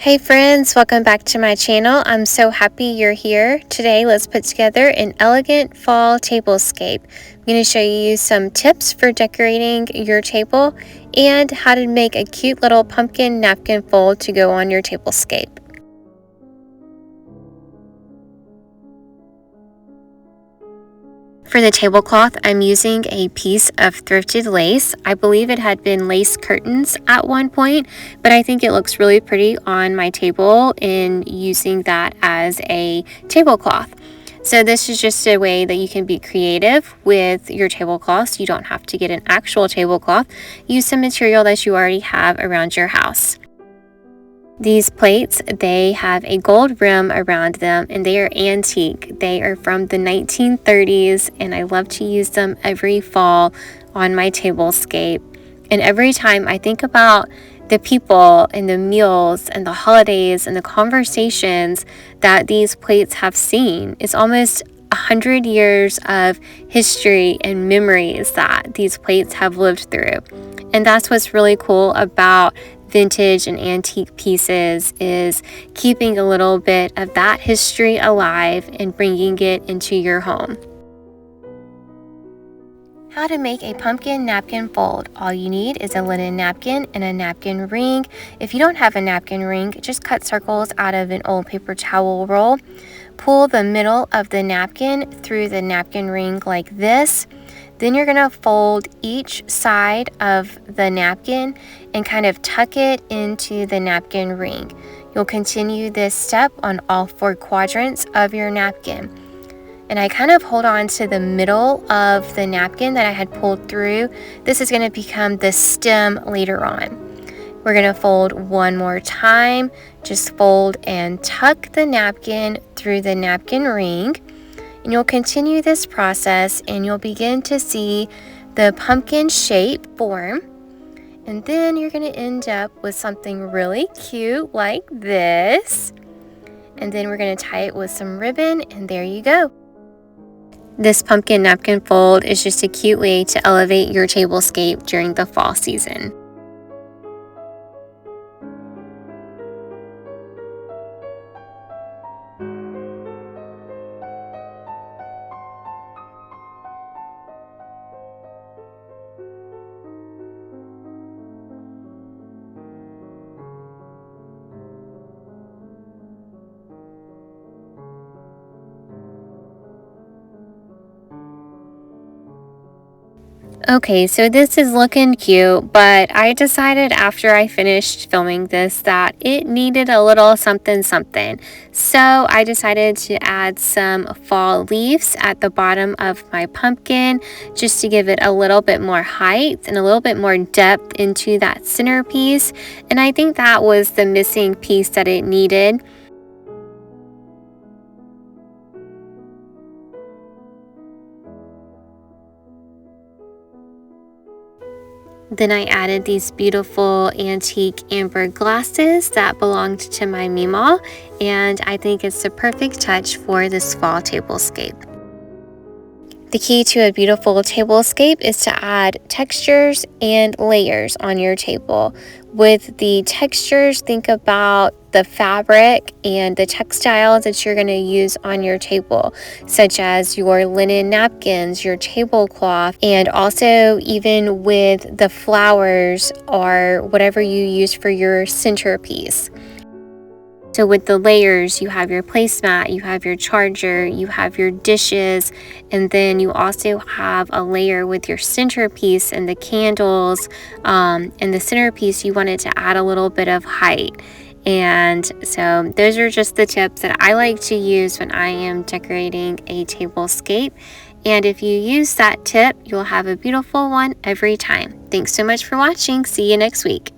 Hey friends, welcome back to my channel. I'm so happy you're here. Today, let's put together an elegant fall tablescape. I'm going to show you some tips for decorating your table and how to make a cute little pumpkin napkin fold to go on your tablescape. For the tablecloth, I'm using a piece of thrifted lace. I believe it had been lace curtains at one point, but I think it looks really pretty on my table in using that as a tablecloth. So this is just a way that you can be creative with your tablecloths. You don't have to get an actual tablecloth. Use some material that you already have around your house. These plates, they have a gold rim around them and they are antique. They are from the 1930s and I love to use them every fall on my tablescape. And every time I think about the people and the meals and the holidays and the conversations that these plates have seen, it's almost 100 years of history and memories that these plates have lived through. And that's what's really cool about vintage and antique pieces, is keeping a little bit of that history alive and bringing it into your home. How to make a pumpkin napkin fold. All you need is a linen napkin and a napkin ring. If you don't have a napkin ring, just cut circles out of an old paper towel roll. Pull the middle of the napkin through the napkin ring like this. Then you're going to fold each side of the napkin and kind of tuck it into the napkin ring. You'll continue this step on all 4 quadrants of your napkin. And I kind of hold on to the middle of the napkin that I had pulled through. This is going to become the stem later on. We're going to fold one more time. Just fold and tuck the napkin through the napkin ring. And you'll continue this process and you'll begin to see the pumpkin shape form. And then you're going to end up with something really cute like this. And then we're going to tie it with some ribbon and there you go. This pumpkin napkin fold is just a cute way to elevate your tablescape during the fall season. Okay, so this is looking cute, but I decided after I finished filming this that it needed a little something something. So I decided to add some fall leaves at the bottom of my pumpkin just to give it a little bit more height and a little bit more depth into that centerpiece. And I think that was the missing piece that it needed. Then I added these beautiful antique amber glasses that belonged to my Meemaw, and I think it's the perfect touch for this fall tablescape. The key to a beautiful tablescape is to add textures and layers on your table. With the textures, think about the fabric and the textiles that you're going to use on your table, such as your linen napkins, your tablecloth, and also even with the flowers or whatever you use for your centerpiece. So with the layers, you have your placemat, you have your charger, you have your dishes, and then you also have a layer with your centerpiece and the candles. And the centerpiece, you wanted to add a little bit of height. And so those are just the tips that I like to use when I am decorating a tablescape. And if you use that tip, you'll have a beautiful one every time. Thanks so much for watching. See you next week.